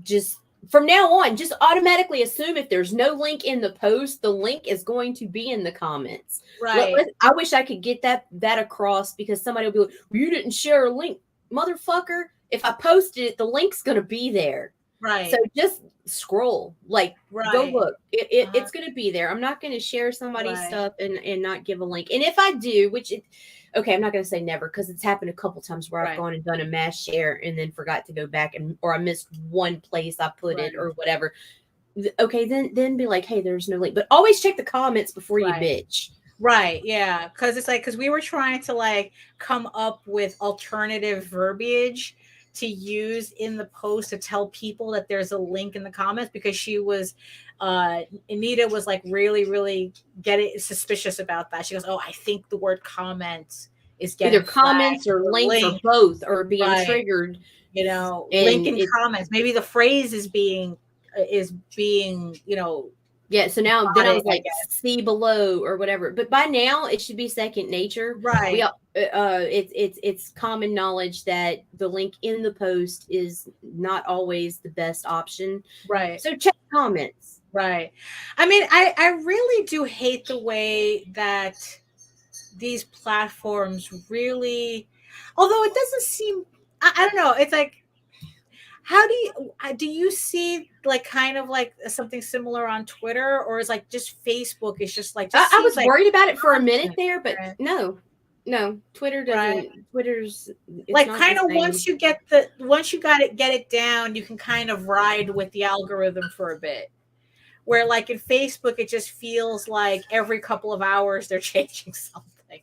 Just from now on, just automatically assume if there's no link in the post, the link is going to be in the comments. Right. I wish I could get that across, because somebody will be like, you didn't share a link, motherfucker. If I posted it, the link's going to be there. Right. So just scroll, go look. It's going to be there. I'm not going to share somebody's stuff and not give a link. And if I do, I'm not going to say never, because it's happened a couple times where I've gone and done a mass share and then forgot to go back or I missed one place I put it or whatever. Okay, then be like, hey, there's no link. But always check the comments before you bitch. Right. Yeah. Because we were trying to come up with alternative verbiage to use in the post to tell people that there's a link in the comments, because she was Nita was really, really suspicious about that. She goes, oh, I think the word comments is getting either comments or links or both, or being triggered. Link in comments. Maybe the phrase is being Yeah, so now then I was like, see below or whatever. But by now it should be second nature. Right. It's common knowledge that the link in the post is not always the best option. Right. So check comments. Right. I really do hate the way that these platforms really, although it doesn't seem, I don't know. It's like, how do you see something similar on Twitter, or is just Facebook is just I was worried about it for a minute there, but no, Twitter doesn't. Right. Twitter's once you get it down, you can kind of ride with the algorithm for a bit. where like in Facebook, it just feels like every couple of hours they're changing something.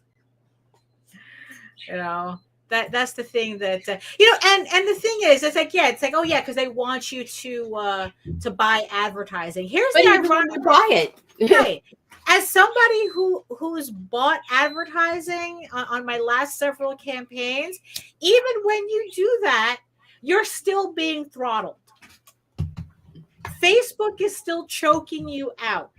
That's the thing that and the thing is, it's like oh yeah, because they want you to buy advertising. Here's but the even when ironic you buy it, right. As somebody who's bought advertising on my last several campaigns, even when you do that, you're still being throttled. Facebook is still choking you out.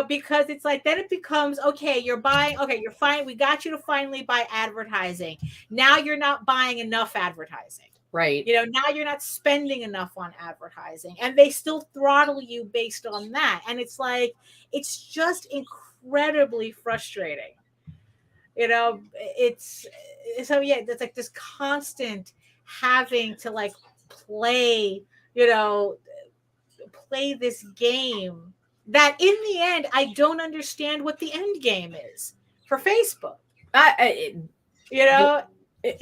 Because it's like, then it becomes, okay, you're buying, okay, you're fine. We got you to finally buy advertising. Now you're not buying enough advertising. Right. Now you're not spending enough on advertising, and they still throttle you based on that. And it's like, it's just incredibly frustrating. It's like this constant having to like play this game that in the end, I don't understand what the end game is for Facebook.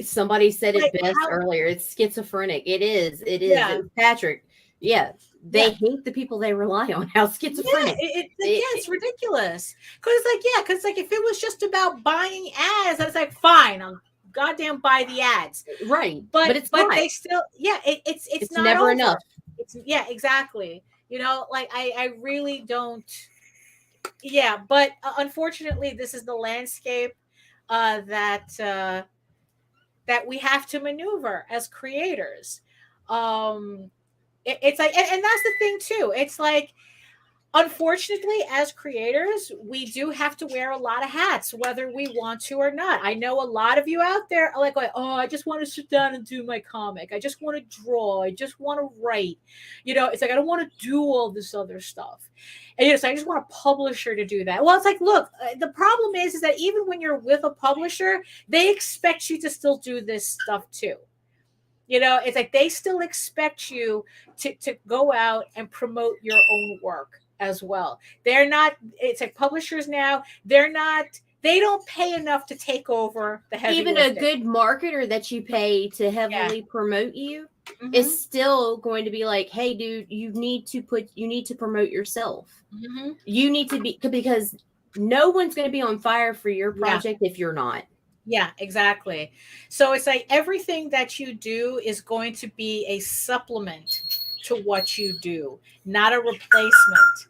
Somebody said it like best earlier. It's schizophrenic. It is. Yeah. It's Patrick. Yeah. They hate the people they rely on. How schizophrenic. It's ridiculous. Because if it was just about buying ads, I was like, fine, I'll goddamn buy the ads. Right. But not. They still, it's not never over. enough. Exactly. I really don't. Yeah, but unfortunately, this is the landscape that we have to maneuver as creators. It's like, and that's the thing too. It's like, unfortunately, as creators, we do have to wear a lot of hats, whether we want to or not. I know a lot of you out there are like, oh, I just want to sit down and do my comic. I just want to draw. I just want to write. It's like, I don't want to do all this other stuff. And so I just want a publisher to do that. Well, it's like, look, the problem is that even when you're with a publisher, they expect you to still do this stuff too. It's like they still expect you to go out and promote your own work as well. They're not, it's like publishers now, they don't pay enough to take over the heavy even lifting. A good marketer that you pay to heavily promote you is still going to be like, hey dude, you need to promote yourself. You need to be, because no one's going to be on fire for your project if you're not. Yeah, exactly. So it's like everything that you do is going to be a supplement to what you do, not a replacement.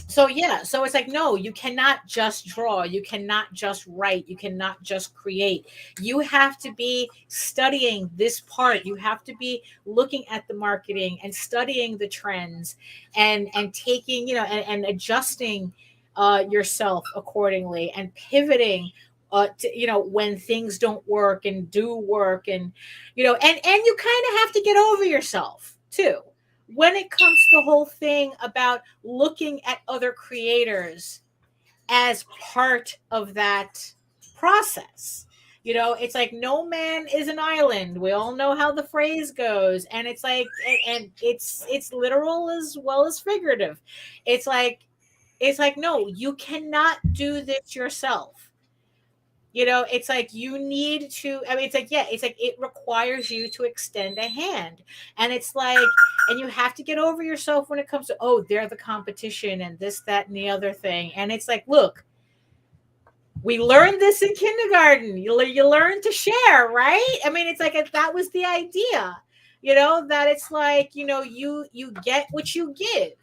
So it's like, no, you cannot just draw, you cannot just write, you cannot just create. You have to be studying this part. You have to be looking at the marketing and studying the trends and taking, and adjusting yourself accordingly and pivoting when things don't work and do work, and you kind of have to get over yourself too when it comes to the whole thing about looking at other creators as part of that process. It's like no man is an island. We all know how the phrase goes, and it's like, and it's literal as well as figurative. It's like no, you cannot do this yourself. It's like you need to, it's like it requires you to extend a hand. And it's like, and you have to get over yourself when it comes to, oh, they're the competition and this, that, and the other thing. And it's like, look, we learned this in kindergarten. You learn to share, right? It's like, that was the idea, that it's like, you get what you give,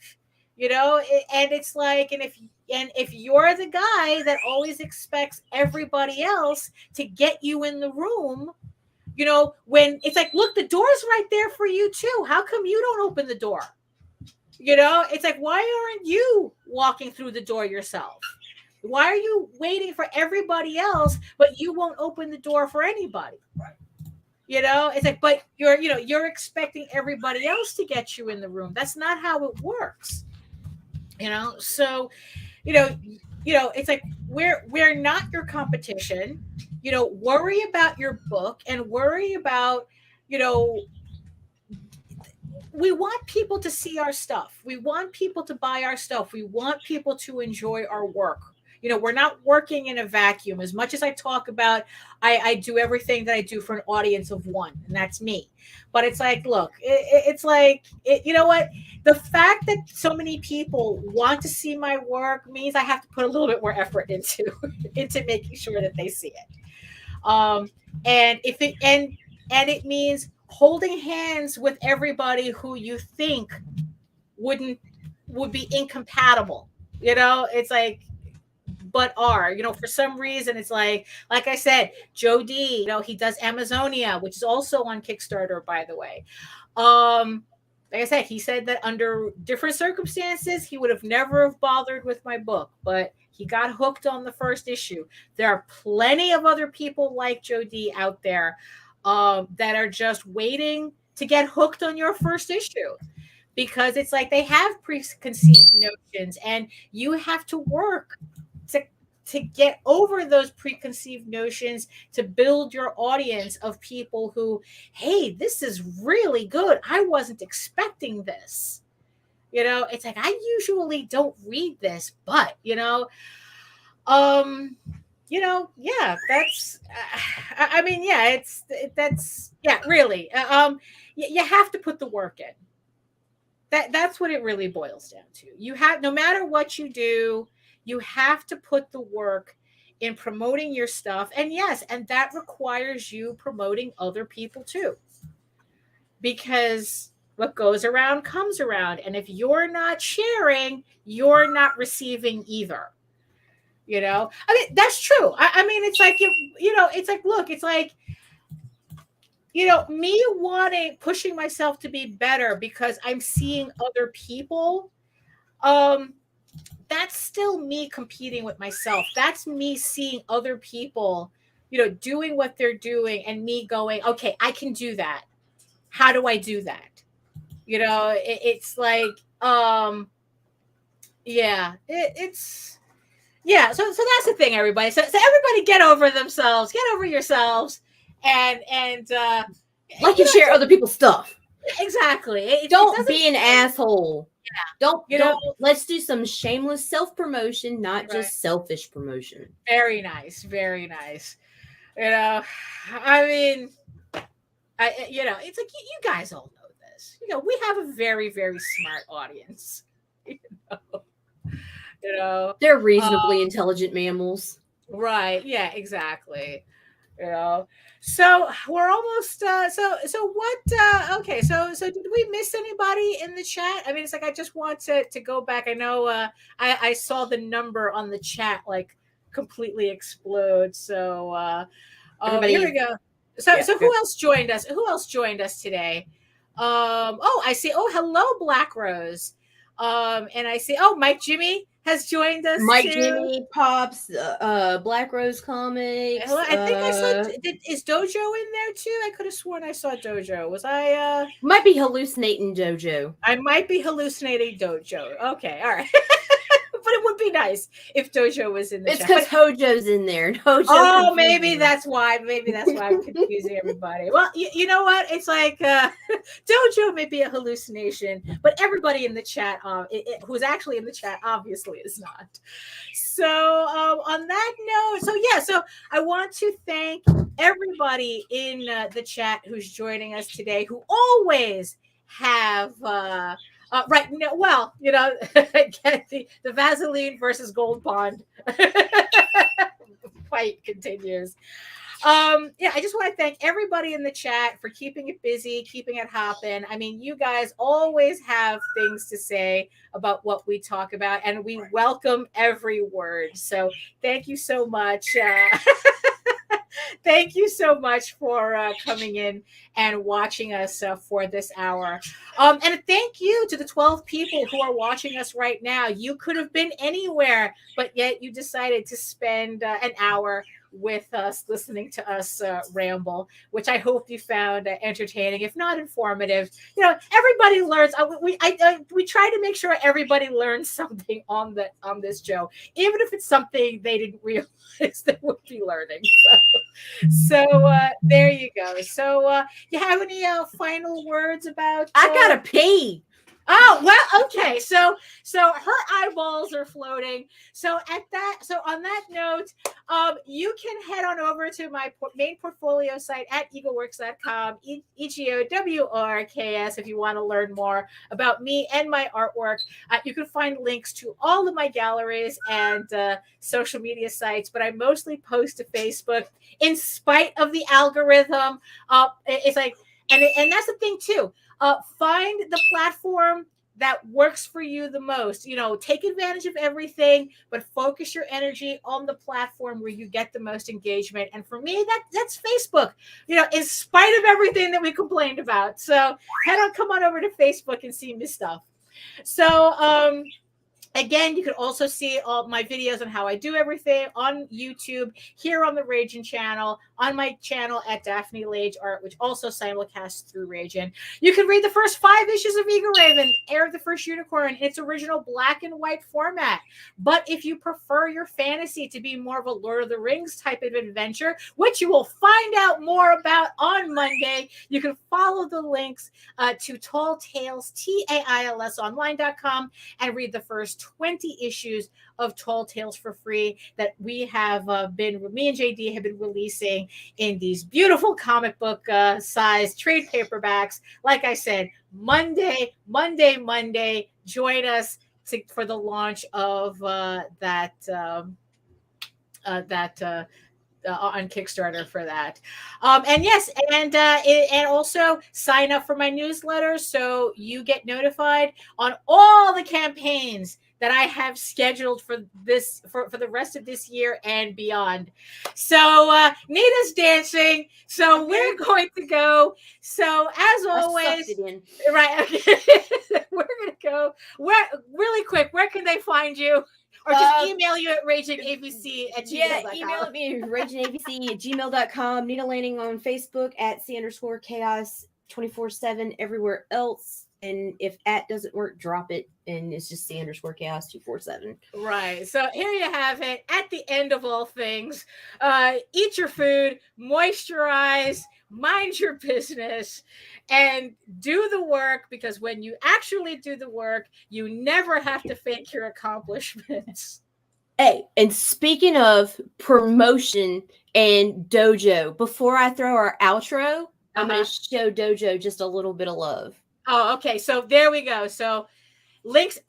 and it's like, and if you're the guy that always expects everybody else to get you in the room, when it's like, look, the door's right there for you too. How come you don't open the door? It's like, why aren't you walking through the door yourself? Why are you waiting for everybody else, but you won't open the door for anybody? Right. It's like, but you're expecting everybody else to get you in the room. That's not how it works. So, it's like, we're not your competition. Worry about your book and worry about, we want people to see our stuff. We want people to buy our stuff. We want people to enjoy our work. We're not working in a vacuum. As much as I talk about, I do everything that I do for an audience of one, and that's me. But it's like, look, it's like, you know what? The fact that so many people want to see my work means I have to put a little bit more effort into making sure that they see it. And it means holding hands with everybody who you think would be incompatible. It's like, but are, for some reason, it's like I said, Joe D, he does Amazonia, which is also on Kickstarter, by the way. Like I said, he said that under different circumstances, he would have never have bothered with my book, but he got hooked on the first issue. There are plenty of other people like Joe D out there that are just waiting to get hooked on your first issue, because it's like they have preconceived notions, and you have to work to get over those preconceived notions, to build your audience of people who, hey, this is really good. I wasn't expecting this. It's like, I usually don't read this, but, yeah, that's, I mean, yeah, really, you have to put the work in. That's what it really boils down to. You have, no matter what you do, you have to put the work in promoting your stuff. And yes, and that requires you promoting other people too. Because what goes around comes around. And if you're not sharing, you're not receiving either. I mean, that's true. I mean, it's like, it's like, look, it's like, me pushing myself to be better because I'm seeing other people, that's still me competing with myself. That's me seeing other people, doing what they're doing, and me going, okay, I can do that. How do I do that? It's like, yeah, it's, yeah. So that's the thing, everybody. So everybody get over themselves, get over yourselves, and like you share other people's stuff. Exactly. Don't be an asshole. Yeah. Don't. Let's do some shameless self-promotion, not just selfish promotion. Very nice. Very nice. I mean, it's like, you guys all know this. We have a very, very smart audience. They're reasonably intelligent mammals. Right. Yeah, exactly. So we're almost so what okay, so did we miss anybody in the chat? I mean, it's like, I just want to go back. I know I saw the number on the chat like completely explode. So here we go. So who else joined us? Who else joined us today? I see. Oh, hello, Black Rose. And I see, Mike Jimmy has joined us. Mike too. Jimmy, Pops, Black Rose Comics. I think I saw. Is Dojo in there too? I could have sworn I saw Dojo. Was I? Might be hallucinating Dojo. I might be hallucinating Dojo. Okay, all right. But it would be nice if Dojo was in the chat. It's because Hojo's in there. Hojo maybe that's why. Maybe that's why I'm confusing everybody. Well, you know what? It's like Dojo may be a hallucination, but everybody in the chat, who's actually in the chat, obviously is not. So on that note, so I want to thank everybody in the chat who's joining us today, who always have. The Vaseline versus Gold Bond fight continues. I just want to thank everybody in the chat for keeping it busy, keeping it hopping. I mean, you guys always have things to say about what we talk about, and we welcome every word. So thank you so much. Thank you so much for coming in and watching us for this hour. And thank you to the 12 people who are watching us right now. You could have been anywhere, but yet you decided to spend an hour with us, listening to us ramble, which I hope you found entertaining, if not informative. Everybody learns. We try to make sure everybody learns something on this show, even if it's something they didn't realize they would be learning. So there you go. So you have any final words about? I gotta pee. Oh, well, okay. So her eyeballs are floating. So on that note, you can head on over to my main portfolio site at eagleworks.com, EGOWORKS, if you want to learn more about me and my artwork. You can find links to all of my galleries and social media sites, but I mostly post to Facebook in spite of the algorithm. It's like, and that's the thing too. Find the platform that works for you the most. Take advantage of everything, but focus your energy on the platform where you get the most engagement. And for me, that's Facebook, in spite of everything that we complained about. So come on over to Facebook and see my stuff. So, again, you can also see all my videos on how I do everything on YouTube, here on the Ragin' channel, on my channel at Daphne LaForge Art, which also simulcasts through Ragin'. You can read the first 5 issues of Eagle Raven, Heir of the First Unicorn, in its original black and white format. But if you prefer your fantasy to be more of a Lord of the Rings type of adventure, which you will find out more about on Monday, you can follow the links to Tall Tales, TAILS online.com, and read the first 20 issues of Tall Tales for free that me and JD have been releasing in these beautiful comic book size trade paperbacks. Like I said, Monday, join us for the launch of that on Kickstarter for that. And also sign up for my newsletter so you get notified on all the campaigns that I have scheduled for this for the rest of this year and beyond. So Nita's dancing. So we're going to go. So as always, right? Okay. We're gonna go. Really quick. Where can they find you? Or just email you at raginabc@gmail.com. Yeah, email me raginabc@gmail.com. Nita Lanning on Facebook at C_chaos 24/7 everywhere else. And if @ doesn't work, drop it, and it's just C_chaos 247. Right. So here you have it. At the end of all things, eat your food, moisturize, mind your business, and do the work, because when you actually do the work, you never have to fake your accomplishments. Hey, and speaking of promotion and dojo, before I throw our outro, I'm going to show dojo just a little bit of love. Oh, okay. So there we go. So links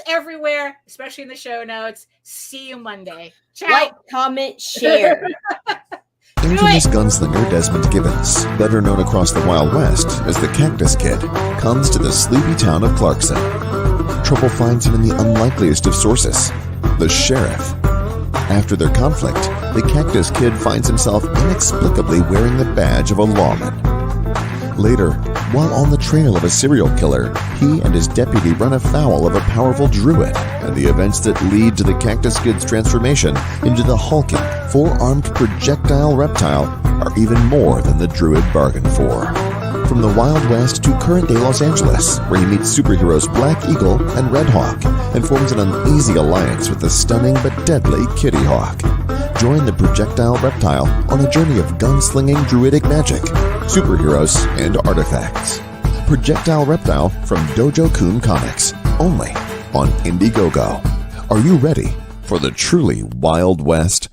everywhere, especially in the show notes. See you Monday. Ciao. Like, comment, share. Infamous gunslinger Desmond Gibbons, better known across the Wild West as the Cactus Kid, comes to the sleepy town of Clarkson. Trouble finds him in the unlikeliest of sources, the sheriff. After their conflict, the Cactus Kid finds himself inexplicably wearing the badge of a lawman. Later, while on the trail of a serial killer, he and his deputy run afoul of a powerful druid, and the events that lead to the Cactus Kid's transformation into the hulking, four-armed projectile reptile are even more than the druid bargained for. From the Wild West to current-day Los Angeles, where he meets superheroes Black Eagle and Red Hawk, and forms an uneasy alliance with the stunning but deadly Kitty Hawk. Join the projectile reptile on a journey of gunslinging druidic magic, superheroes, and artifacts. Projectile Reptile from Dojo-kun Comics, only on Indiegogo. Are you ready for the truly Wild West?